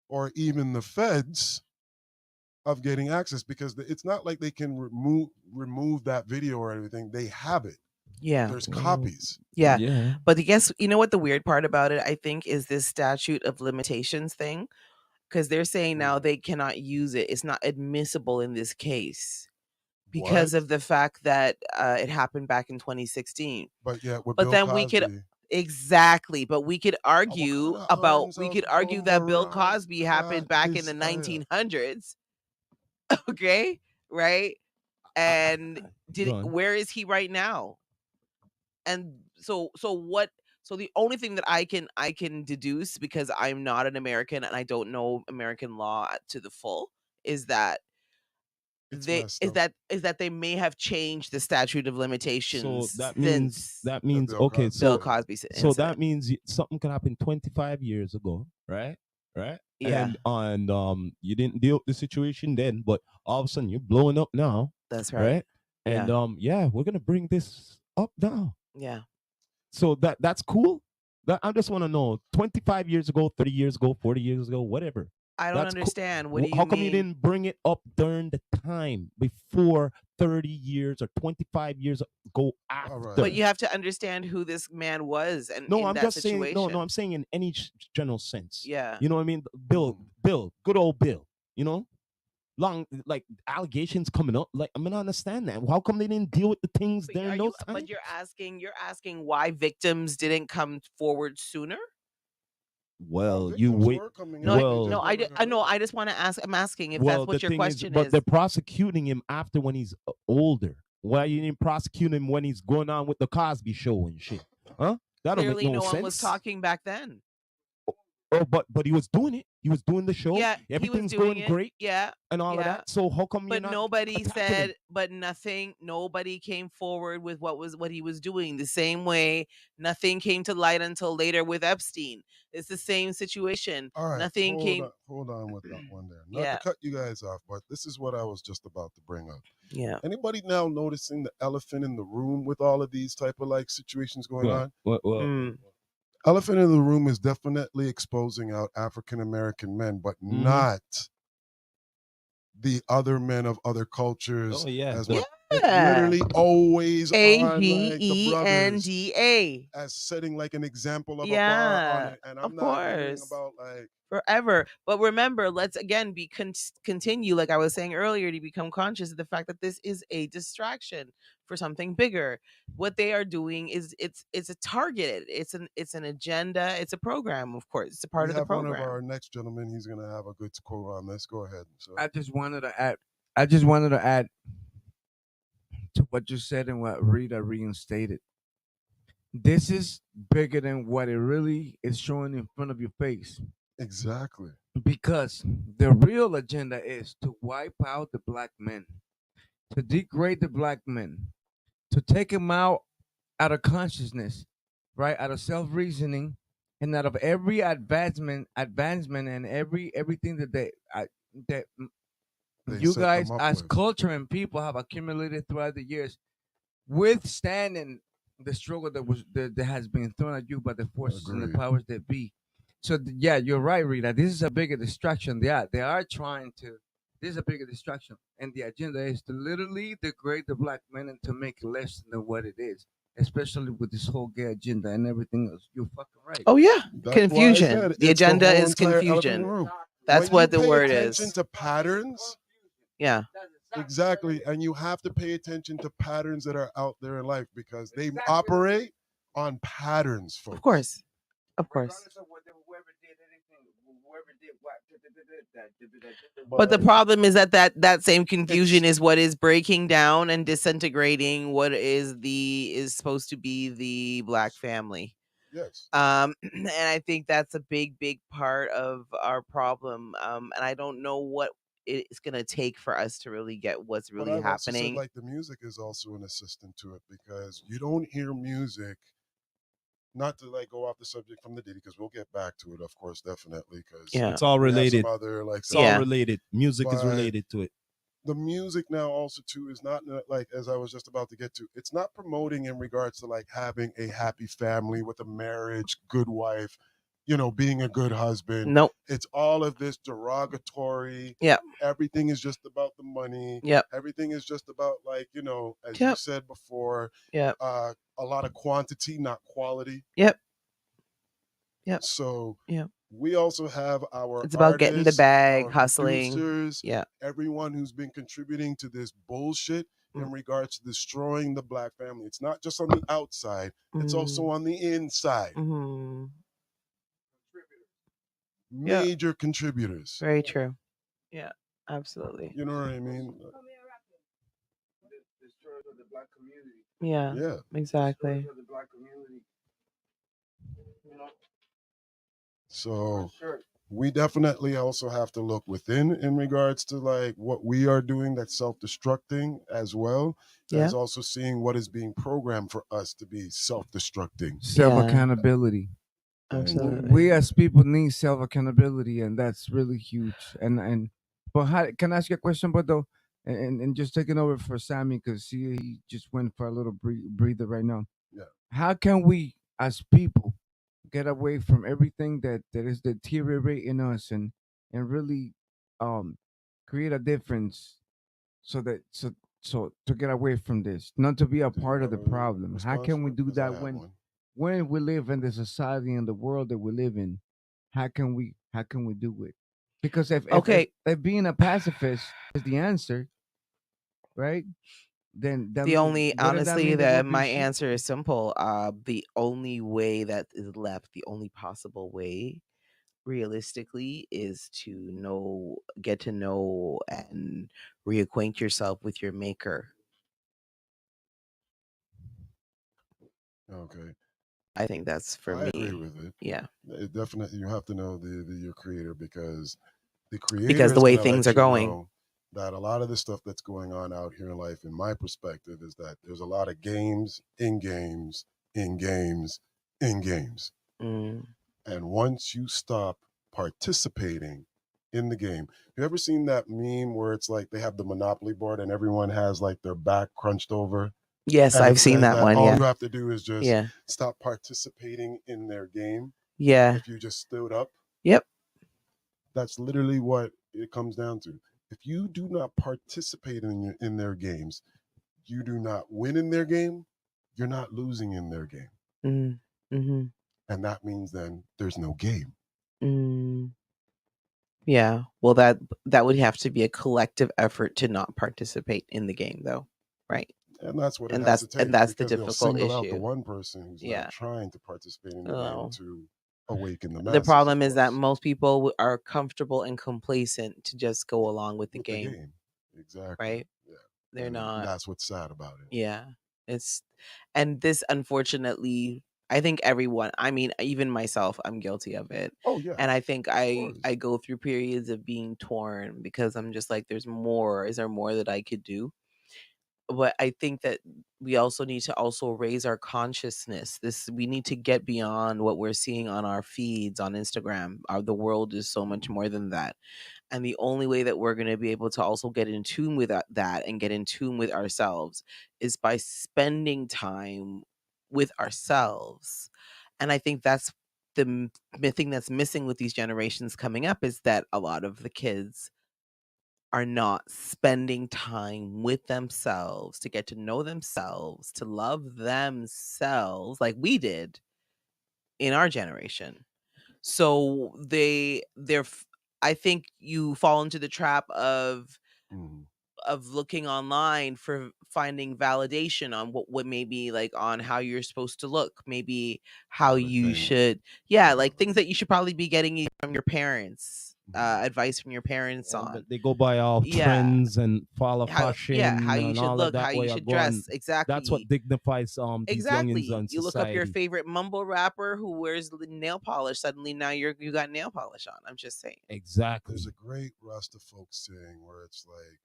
or even the feds of getting access because it's not like they can remove that video or anything. They have it. Yeah. There's Well, copies. Yeah. yeah. But I guess you know what the weird part about it I think is this statute of limitations thing, because they're saying now Mm. they cannot use it. It's not admissible in this case What? because of the fact that it happened back in 2016. But yet with But Bill then we could Cosby, exactly, but we could what kind argue of about arms we of could argue that Bill overall Cosby happened back in the his 1900s, okay? Right? And Go on. where is he right now? And so what, so the only thing that I can deduce, because I'm not an American and I don't know American law to the full, is that It's they messed up. is that they may have changed the statute of So limitations that since Bill okay. Cosby Bill did. Cosby's So that incident. means something could happen 25 years ago, right? Right? Yeah, And you didn't deal with the situation then, but all of a sudden you're blowing up now, that's right. right? And Yeah, yeah, we're gonna bring this up now. yeah. So that's cool. I just want to know 25 years ago, 30 years ago, 40 years ago, whatever. I don't That's cool. understand. What do you How come you mean? didn't bring it up during the time before 30 years or 25 years ago All right. But after? you have to understand who this man was and No, in I'm that just saying. No, situation. I'm saying in any general sense. Yeah. You know what I mean? Bill, Mhm. Bill, good old Bill. You know, long like allegations coming up. Like I'm gonna understand that. How come they didn't deal with the things But during those times? you're asking why victims didn't come forward sooner? Well, you Victims wait. were coming No, out. They Well, just never got I know. heard. I just want to ask. I'm asking if that's well, the what your thing is, question but is. they're prosecuting him after when he's older. Why you didn't prosecute him when he's going on with the Cosby Show and shit? Huh? That don't make Clearly, no no one was sense. talking back then. Oh, but he was doing it. He was doing the show. Yeah, he was Everything's doing going it. great Yeah, and all of yeah. that. So how come you're But not nobody attacking him? said. But nothing. Nobody came forward with what he was doing. The same way, nothing came to light until later with Epstein. It's the same situation. All right, Nothing came. hold on with that one there. Not to Yeah, cut you guys off, but this is what I was just about to bring up. yeah. Anybody now noticing the elephant in the room with all of these type of like situations going on? What? Mm. Elephant in the room is definitely exposing out African American men, but not the other men of other cultures Oh yeah. as well. It's Yeah. literally always on like the brothers AGENDA. as setting like an example of a bar on Yeah, it. And of I'm not hearing course. about like Forever. But remember, let's again continue, like I was saying earlier, to become conscious of the fact that this is a distraction for something bigger. What they are doing is it's a targeted. It's an agenda. It's a program. Of course, it's a part we of the have one of program. our next gentlemen. He's gonna have a good quote on this. Go ahead. So I just wanted to add. I just wanted to add to what you said and what Rita reinstated. This is bigger than what it really is showing in front of your face. exactly. Because the real agenda is to wipe out the black men, to degrade the black men, to take them out of consciousness, right? Out of self reasoning, and out of every advancement, and everything that that They you set them guys up as with. culture and people have accumulated throughout the years, withstanding the struggle that has been thrown at you by the forces and the Agreed. powers that be. So yeah, you're right, Rita. This is a bigger distraction. They are trying to. This is a bigger distraction, and the agenda is to literally degrade the black men and to make it less than what it is. Especially with this whole gay agenda and everything else. You're fucking right. Oh yeah, That's why I confusion. said The it's the agenda whole is entire elephant in the confusion. room. That's When you what the pay word attention is. to patterns, Yeah, exactly, and you have to pay attention to patterns that are out there in life because they operate on patterns, folks. of course, of course. Regardless of whoever did anything, whoever did what, But the problem is that same It's confusion is what is breaking down and disintegrating what is supposed to be the black family. yes. And I think that's a big part of our problem. And I don't know what it's gonna take for us to really get what's But really I've also said happening. like the music is also an assistant to it because you don't hear music. Not to like go off the subject from the Diddy because we'll get back to it, of course, definitely because Yeah. It's all we have related. some other like It's all Yeah. related. Music is But- related to it. the music now also too is not like as I was just about to get to. It's not promoting in regards to like having a happy family with a marriage, good wife, being a good husband. Nope. It's all of this derogatory. Yep. Everything is just about the money. Yep. Everything is just about like, as Yep. you said before, Yep. a lot of quantity, not quality. Yep. Yep. So Yep. we also have our It's about getting the artists, bag, our hustling. producers, Yeah. everyone who's been contributing to this bullshit in Mm. regards to destroying the black family. It's not just on the outside, it's also on the inside. Mm-hmm. Yeah. Major contributors. Very true. Yeah, absolutely. You know what I mean? Destroyers of the black community. Yeah, Yeah. exactly. Destroyers of the black community. You know, So for sure. we definitely also have to look within in regards to like what we are doing that's self-destructing as well Yeah. as also seeing what is being programmed for us to be self-destructing. Self Yeah. accountability. Thank you. We Absolutely. as people need self accountability, and that's really huge. And but how can I ask you a question? But though, and just taking over for Sammy because he just went for a little breather right now. Yeah. How can we as people get away from everything that is deteriorating us and really um create a difference so that so to get away from this, not to be a Do you part of have the a problem? How response can we for it? do Because I that have one. when we live in the society and the world that we live in? How can we do it? Because Okay. if being a pacifist is the answer, right? Then that The mean only wouldn't that honestly, mean that we'll the be my answer is simple. The only way that is left, the only possible way realistically is to get to know and reacquaint yourself with your maker. Okay. I think that's for I agree me. with it. Yeah. It definitely, you have to know your creator because the Because creator the is way going to things let are you going. know that a lot of the stuff that's going on out here in life, in my perspective, is that there's a lot of games in games, in games, in games. Mm. And once you stop participating in the game, you ever seen that meme where it's like they have the Monopoly board and everyone has like their back crunched over? Yes, And it I've seen says that that one. all Yeah. you have to do is just Yeah. stop participating in their game. Yeah. If you just stood up, Yep. that's literally what it comes down to. If you do not participate in their games, you do not win in their game, you're not losing in their game. Mm. Mm-hmm. And that means then there's no game. Mm. Yeah. Well, that would have to be a collective effort to not participate in the game, though, right? And that's what it And has that's to and take that's the because they'll difficult single out the issue. one person who's not Yeah. trying to participate in the game Oh. to awaken the The masses, of problem is that course, most people are comfortable and complacent to just go along with the with the game, game. Exactly. right? Yeah. They're And not. that's what's sad about it. Yeah. It's and this unfortunately, I think everyone, I mean, even myself, I'm guilty of it. Oh, yeah, And I think of I course. go through periods of being torn because I'm just like there's more. Is there more that I could do? But I think that we also need to also raise our consciousness. We need to get beyond what we're seeing on our feeds on Instagram. The world is so much more than that. And the only way that we're going to be able to also get in tune with that and get in tune with ourselves is by spending time with ourselves. And I think that's the thing that's missing with these generations coming up is that a lot of the kids are not spending time with themselves to get to know themselves, to love themselves like we did in our generation. So I think you fall into the trap Mhm. of looking online for finding validation on what maybe like on how you're supposed to look, maybe how Or you think. should, yeah, Yeah. like things that you should probably be getting from your parents, Mhm. advice from your parents And on. they go by all Yeah, trends and follow how fashion you and should all of look, that how you way. I should go on. dress, That's what exactly. dignifies these youngins Exactly. on You look up your society. favorite mumble rapper who wears nail polish. Suddenly, now you got nail polish on. I'm just saying. There's Exactly. a great Rasta folk saying where it's like,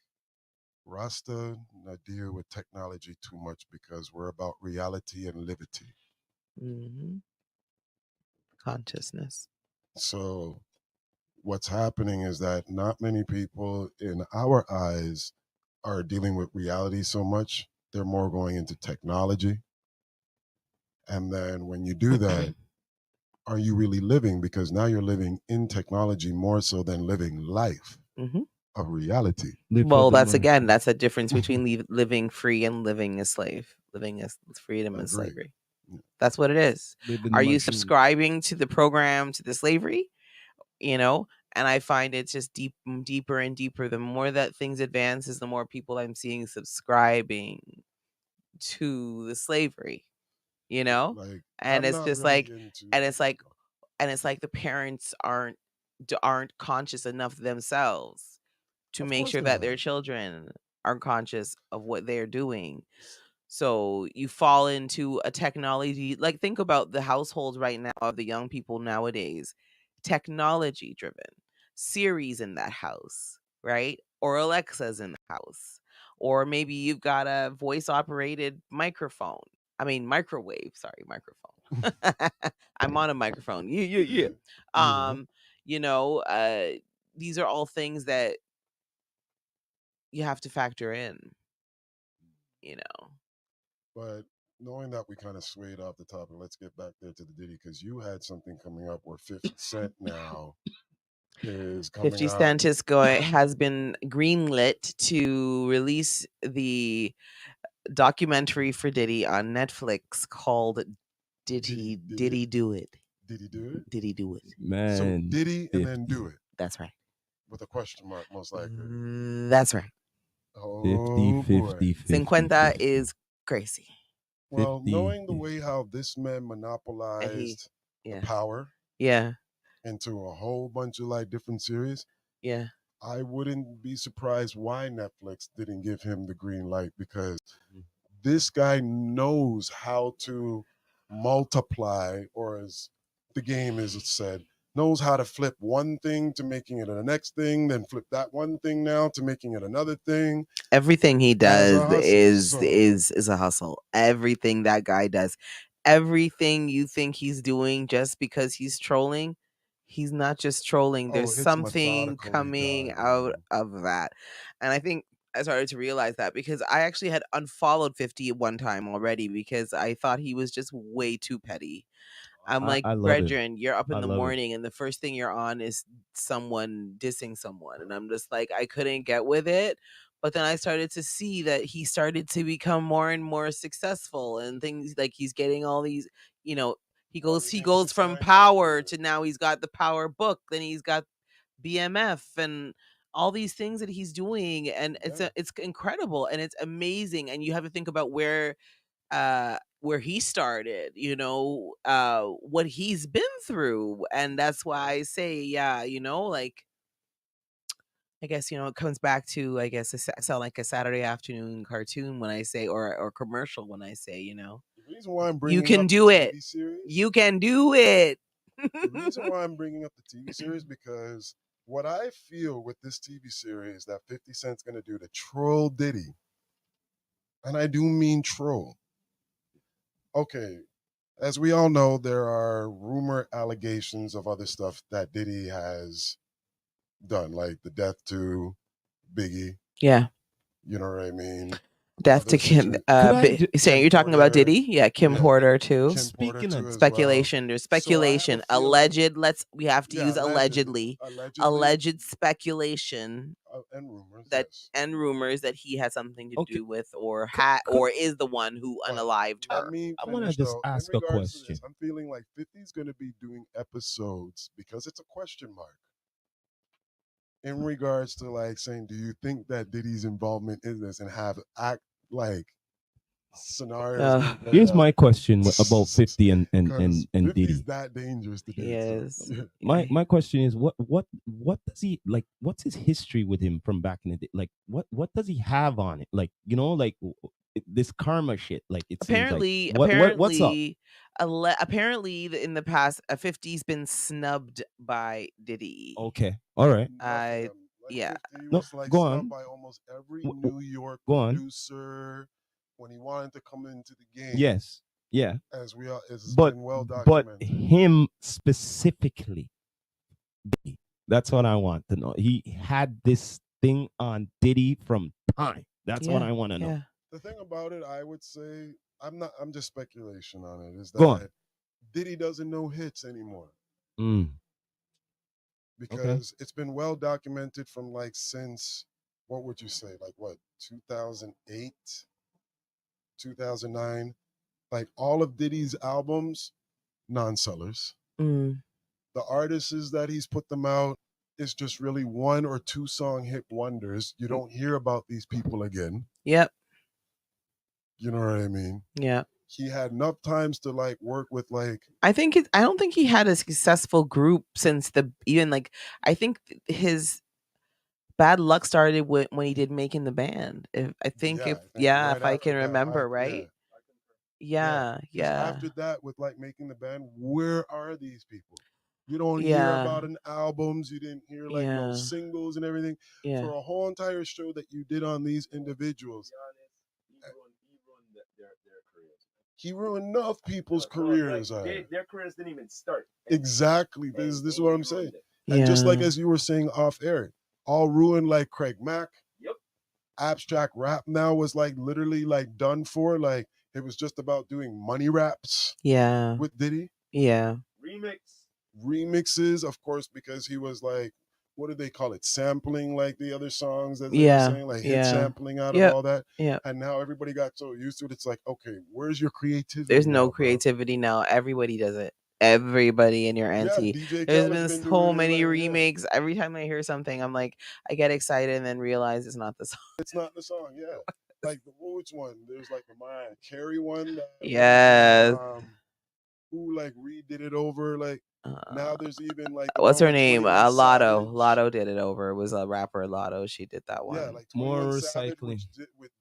Rasta not deal with technology too much because we're about reality and liberty. Hmm. Consciousness. So what's happening is that not many people in our eyes are dealing with reality so much. They're more going into technology. And then when you do that, are you really living? Because now you're living in technology more so than living life Hmm. of reality. Live for Well, the that's money. again, that's a difference between living free and living a slave, living as freedom and Agree. slavery. That's what it is. Live in the Are you machine. subscribing to the program, to the slavery? You know, and I find it's just deeper and deeper. The more that things advance, is the more people I'm seeing subscribing to the slavery. You know, Like, and I'm it's not just really like, into. and it's like, and it's like the parents aren't conscious enough themselves to Of make course sure they're that not. their children are conscious of what they're doing. So you fall into a technology, like think about the households right now of the young people nowadays. technology driven. Siri's in that house, right? Or Alexa's in the house. Or maybe you've got a voice operated microphone. I mean microwave, sorry, microphone. I'm on a microphone. Yeah, yeah, yeah. Yeah. Um, you know, these are all things that you have to factor in, you know. But knowing that we kind of swayed off the topic, let's get back there to the Diddy because you had something coming up where 50 Cent now is coming 50 out. Cent is going has been greenlit to release the documentary for Diddy on Netflix called Did He Do It? Did he do it? Did he do it? So Man, did he and then do it That's right. with a question mark, most likely. That's right. 50, Oh 50, boy. 50, 50 50. is crazy. Well, 50, knowing the 50. way how this man And he, monopolized the yeah, power yeah, into a whole bunch of like different series, yeah. I wouldn't be surprised why Netflix didn't give him the green light because this guy knows how to multiply, or as the game is said, knows how to flip one thing to making it a next thing, then flip that one thing now to making it another thing Everything he as a does hustle. So, is a hustle. Everything that guy does. Everything you think he's doing just because he's trolling, he's not just trolling. oh, There's it's something methodically coming done, out man. of that. And I think I started to realize that because I actually had unfollowed 50 at one time already because I thought he was just way too petty. I'm like, I love him. brethren, you're up I in the love him. morning and the first thing you're on is someone dissing someone. And I'm just like, I couldn't get with it. But then I started to see that he started to become more and more successful and things like he's getting all these, you know, All he these goes from intertwined power factors. to now he's got the power book, then he's got BMF and all these things that he's doing and Yeah. it's incredible and it's amazing and you have to think about where he started, you know, what he's been through. And that's why I say, yeah, you know, like I guess, you know, it comes back to I guess sound like a Saturday afternoon cartoon when I say or commercial when I say, you know, The reason why I'm you bringing can up the do it. TV series, You can do it. the reason why I'm bringing up the TV series because what I feel with this TV series that 50 Cent's going to do to troll Diddy, and I do mean troll. Okay, as we all know, there are rumor allegations of other stuff that Diddy has done, like the death to Biggie. Yeah. You know what I mean? Death to Other Kim. Could I Saying Kim you're talking about Porter, Diddy? Yeah, Kim yeah, Porter too. Kim Porter speaking too of as well. Speculation. There's So I have a speculation. feeling, Alleged. We have to yeah, use allegedly. allegedly, Alleged speculation and rumors, that yes. and rumors that he has something to okay, do with or could, or is the one who But unalived let her. me I want to finish just though. In ask a regards to this, question. I'm feeling like 50's going to be doing episodes because it's a question mark. In regards to like saying, do you think that Diddy's involvement in this and have act like scenarios Uh, being played Here's out? my question about 50 Because and 50's Diddy. that dangerous to he date. So is. My question is what does he like? What's his history with him from back in the day? Like what does he have on it? Like you know like this karma shit. Like it seems like Apparently, what's up? in the past, 50's been snubbed by Diddy. Okay, all right. enough of I them. Like yeah. 50 No, was like go snubbed on, by almost every w- w- New York go on. producer when he wanted to come into the game, Yes, yeah, as we are, as has but been well but documented. him specifically, Diddy, that's what I want to know. He had this thing on Diddy from time. That's what Yeah. I want to know. Yeah. The thing about it, I would say, I'm just speculation on it, is Go on. that Diddy doesn't know hits anymore Mm, okay. because it's been well documented from like since, what would you say, like what, 2008, 2009, like all of Diddy's albums, non-sellers. Mm. The artists that he's put them out is just really one or two song hit wonders. You don't hear about these people again. Yep. You know what I mean? Yeah. He had enough times to like work with like, I don't think he had a successful group since even like I think his bad luck started when he did Making the Band. I think right If I after can that, remember yeah, right. yeah. Yeah, Because yeah. after that, with like Making the Band, where are these people? You don't hear Yeah. about an albums. You didn't hear like no Yeah. singles and everything. Yeah. For a whole entire show that you did on these individuals, he ruined enough people's careers. Their careers didn't even start. Exactly. This is what I'm saying. And just like Yeah. as you were saying off air, all ruined like Craig Mack. Yep. Abstract rap now was like literally like done for. Like it was just about doing money raps Yeah. with Diddy. Yeah. Remix. Remixes, of course, because he was like, what do they call it? Sampling like the other songs, as they were Yeah. saying, like hit Yeah. sampling out of Yep. all that. Yep. And now everybody got so used to it. It's like, okay, where's your creativity There's no now, bro? creativity now. Everybody does it. Everybody and your Yeah, auntie. DJ There's Khaled's been been so doing it. many Like, yeah, remakes. Every time I hear something, I'm like, I get excited and then realize it's not the song. it's not the song. Yeah, like which one? There's like the Mariah Carey one that Yes. who like redid it over. Like Uh, now there's even like the what's one her with name? 21 Lotto. Savage. Lotto did it over. It was a rapper Lotto. She did that Yeah, one. like More 21 Savage, recycling. which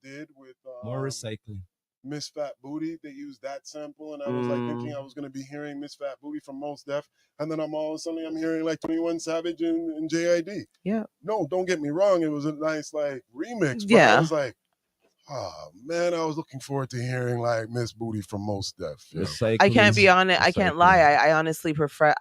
did with More recycling. Miss Fat Booty. They used that sample, and I was like thinking I Mm, was gonna be hearing Miss Fat Booty from Mos Def, and then I'm all of a sudden I'm hearing like 21 Savage and JID. yeah. No, don't get me wrong, it was a nice like remix, but I Yeah. was like, oh man, I was looking forward to hearing like Miss Booty from Mos Def. You know? I can't be Recycling. on it. I can't lie. Recycling. I honestly prefer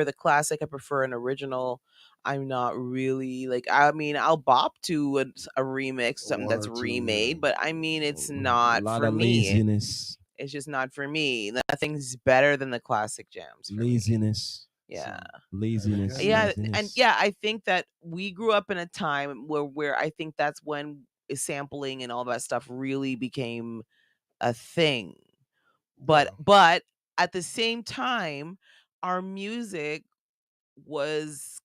the classic. I prefer an original. I'm not really like, I mean, I'll bop to a remix, something One that's or two, yeah. remade, but I mean it's A not lot for of me. laziness. It's just not for me. Nothing's better than the classic jams for me. Laziness. Yeah. Laziness. again, Yeah, and Laziness. yeah, I think that we grew up in a time where I think that's when sampling and all that stuff really became a thing. Yeah, But at the same time, our music was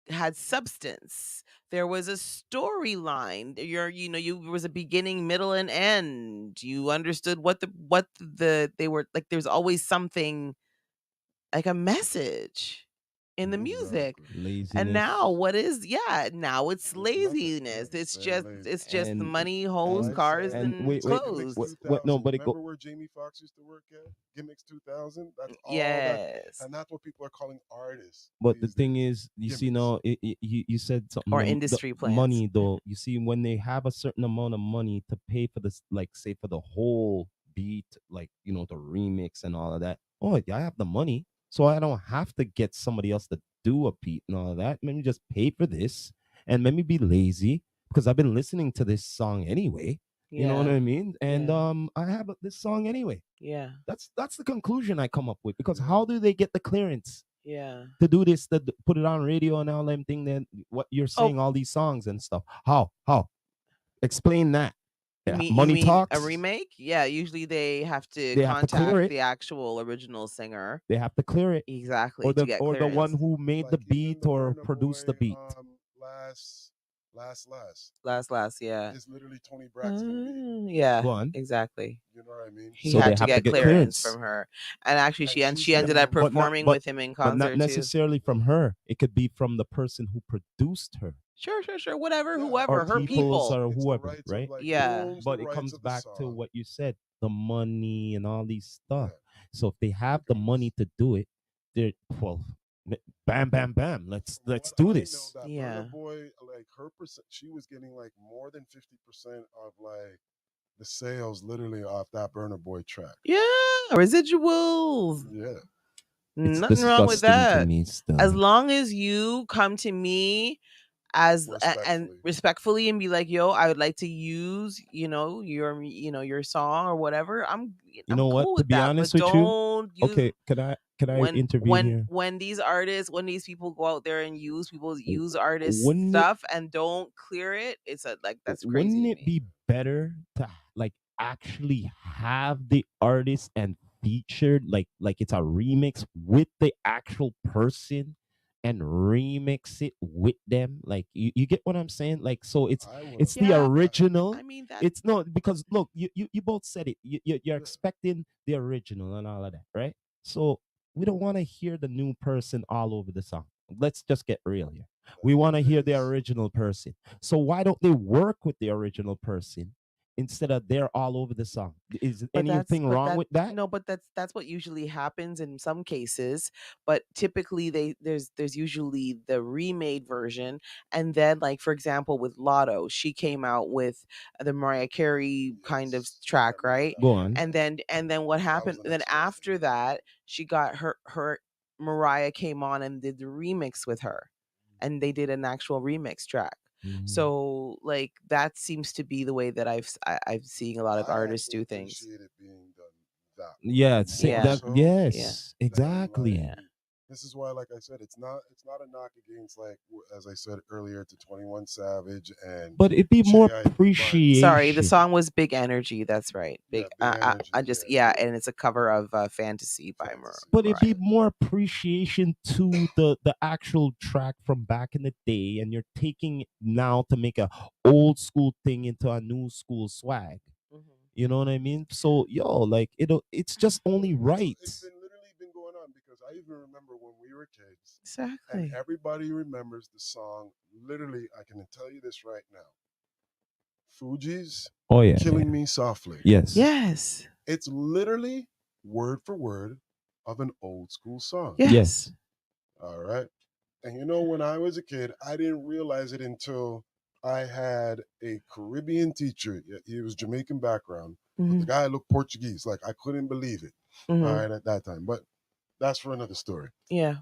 had substance. There was a storyline. You was a beginning, middle, and end. You understood what the they were like. There's always something like a message in the music. exactly. And now Laziness. what is now it's It's nothing. Yeah, laziness. it's It's very just lazy. it's just And money, hoes, I and cars, said and and wait, it's wait, Gimmicks clothes. what? No, 2000. but it go. Remember where Jamie Foxx used to work at? Gimmicks 2000. That's all that, Yes. and that's what people are calling artists But the these thing days. is, you see Gimmicks. now, you said something. Or The industry plans. money though, you see, when they have a certain amount of money to pay for this, like say for the whole beat, like the remix and all of that. Oh, yeah, I have the money, so I don't have to get somebody else to do a beat and all of that. Let me just pay for this, and let me be lazy because I've been listening to this song anyway. You know what Yeah. I mean? And Yeah. I have this song anyway. Yeah. That's the conclusion I come up with, because Yeah. how do they get the clearance Yeah. to do this, to put it on radio and all them thing? Then what you're Oh, saying, all these songs and stuff. How? Explain that. you Yeah, mean you money mean a talks. remake? Yeah, usually they have to They have to clear contact it. the actual original singer. They have to clear it, Exactly, or to the get or the one clearance. who made the Like even beat the or Burner produced the Boy beat. last Last, yeah. is literally Tony Braxton beat. Yeah, Go on. exactly. You know what I mean? He So they had to have to get get clearance clearance. from her. And actually And she's she ended getting up them. But not performing but with him in but not concert too. necessarily from her. It could be from the person who produced her, Sure. Whatever, Yeah, or whoever, her people's, people. or it's the whoever, rights of right? like who Yeah. owns the But it rights comes of the back to song. what you said, the money and all these stuff. Yeah, So if they have the money to do it, they're, well, bam, bam, bam. Let's from let's what do I know, this. that Burner Yeah. Boy, like her percent, she was getting like more than 50% of like the sales literally off that Burner Boy track. Yeah, residuals. Yeah, It's Nothing wrong with disgusting to that. me As still. long as you come to me and respectfully. respectfully and be like, yo, I would like to use your song or whatever. You I'm know what? cool To with be that, but honest with you, don't use okay, could I when intervene when here? when these artists, when these people go out there and W- use artist Wouldn't it stuff and don't clear it, it's like that's crazy wouldn't to it me. be better to like actually have the artist and featured, like it's a remix with the actual person, and remix it with them? Like you get what I'm saying? Like, so I would it's have the Yeah, loved that. original. I mean that. It's not, because look, you both said it. You're Yeah, expecting the original and all of that, right? So we don't want to hear the new person all over the song. Let's just get real here. We that's what want to it hear the is. original person. So why don't they work with the original person instead of they're all over the song. Is But that's anything but wrong that with that? no, but that's what usually happens in some cases. But typically, there's usually the remade version, and then like for example with Lotto, she came out with the Mariah Carey kind of Yes, I track, remember right? that Go one. on. And then what That was happened? the Then next one I was after thinking about. that, she got her Mariah came on and did the remix with her, and they did an actual remix track. Mhm. So like that seems to be the way that I've seen a lot of I artists actually do things. appreciate it being done that way Yeah, more Yeah, so yeah, yes, than like. yeah. exactly. This is why, like I said, it's not a knock against like as I said earlier to 21 Savage and But it'd be more JID, but Sorry, the appreciation. song was Big Energy. That's right. yeah, Big. Big Energy, I just yeah, yeah, and it's a cover of Fantasy by Fantasy, But it'd that's be Mariah. it. more appreciation to the actual track from back in the day, and you're taking it now to make a old school thing into a new school swag. Mhm. You know what I mean? So yo, like it's just Well, only right. it's been literally been going on because I even remember when we were kids, and Exactly. everybody remembers the song. Literally, I can tell you this right now: Fuji's Oh yeah, "Killing yeah. Me Softly." Yes. Yes. It's literally word for word of an old school song. Yes. Yes. All right. And you know, when I was a kid, I didn't realize it until I had a Caribbean teacher. He was Jamaican background, but the Mhm. guy looked Portuguese. Like I couldn't believe it. All Mhm. right, at that time. But that's for another story. Yeah.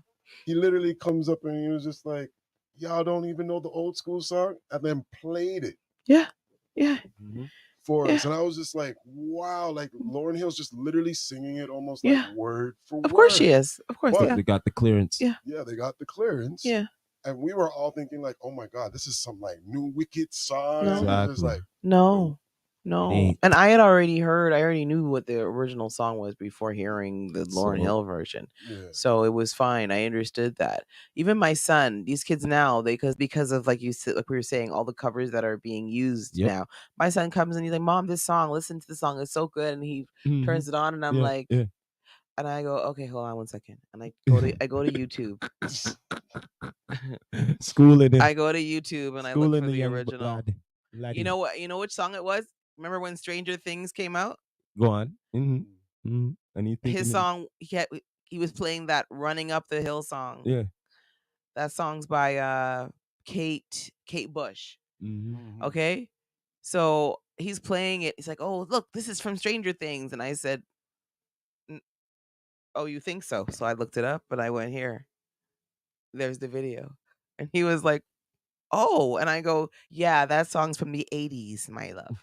He literally comes up and he was just like, "Y'all don't even know the old school song," and then played it Yeah. Yeah. Mhm. for Yeah. us. And I was just like, "Wow!" Like Lauren Hill's just literally singing it almost like Yeah. word for Of course she word. is. Of course. So But Yeah. they got the clearance. Yeah. yeah, they got the clearance. Yeah. And we were all thinking like, "Oh my god, this is some like new Wicked song," and No. it was Exactly. like, No. "No, No. Ain't. And I had already heard. I already knew what the original song was before hearing the Lauren So Hill version. yeah, So it was fine. I understood that. Even my son, these kids now, they because of like you said, like we were saying, all the covers that are being used yep. now. My son comes and he's like, "Mom, this song. Listen to the song. It's so good." And he Hmm. turns it on, and I'm Yeah, like, yeah. and I go, "Okay, hold on one second." And I go to YouTube. Schooling him. I go to YouTube and I look Schooling for the the young original. lad. You Laddie. know what? You know which song it was? Remember when Stranger Things came out? Go on. mm, And you His thinking, song, he was playing that "Running Up the Hill" song. yeah. That song's by Kate Bush. Hmm. mhm, Okay, so he's playing it. He's like, "Oh, look, this is from Stranger Things," and I said, "N- "Oh, you think so?" So I looked it up, and I went here. There's the video, and he was like, "Oh," and I go, "Yeah, that song's from the '80s, my love."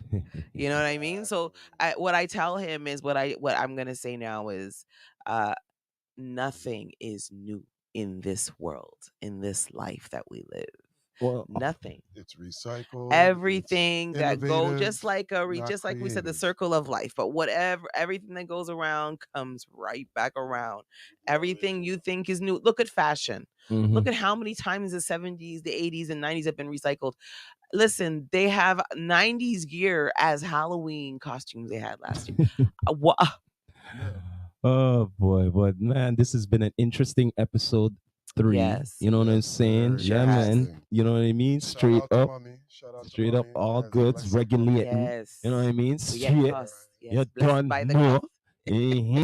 You know what I mean? So exactly. what I tell him is what I'm gonna say now is, uh, nothing is new in this world, in this life that we live. Well, Nothing. It's recycled. It's Everything that go innovative, not just like we said, the creative. circle of life. But whatever, everything that goes around comes right back around. Everything you think is new. Look at fashion. hmm. Look at how many times the '70s, the '80s, and '90s have been recycled. Listen, they have '90s gear as Halloween costumes they had last year. Yeah, Oh boy, but man, this has been an interesting episode 3. Yes, You know what I'm yes, saying? it very sure Yeah, has. man. interesting. You know what I mean? Shout out to mommy. Shout out to Straight up, mommy all as a goods blessing from me. regulating. You know what Yes. I mean? We get Straight. All cuss. right, Yes, You blessed done by the cuss. know. Mhm.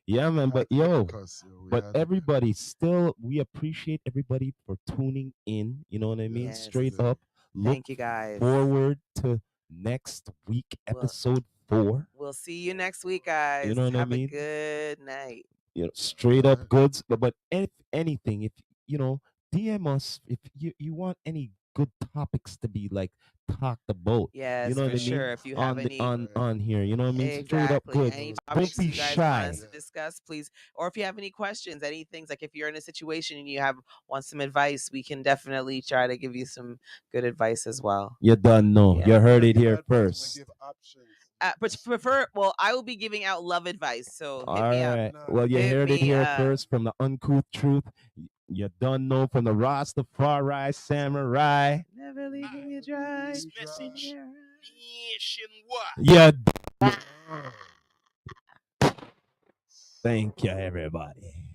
Yeah, man. But had to get the yo, cuss. Yo, we but had to get it. everybody still, we appreciate everybody for tuning in. You know what I mean? Yes, Yes. Straight we do. up. Look Thank you guys. forward to next week, Well, episode 4. we'll see you next week, You guys. know what I Have a mean? good night. All Straight up right. goods. But if anything, if you know, DM us if you want any good topics to be like talked about. You Yes, know for what I mean? sure. If you have On the any Right. on here. You know what I mean? Straight up exactly goods. any Don't topics be you guys want us shy. to Yeah. discuss, please, or if you have any questions, any things like if you're in a situation and you have want some advice, we can definitely try to give you some good advice as well. You done know. Yeah. You We're heard not it give here advice. We first. give options. But prefer, well, I will be giving out love advice, so hit All me up. right. Nah. Well, you Hit heard it me here up. first from the uncouth truth. You done know from the Rastafari Samurai. Never leaving you dry. You dry. Yeah. Thank you, everybody.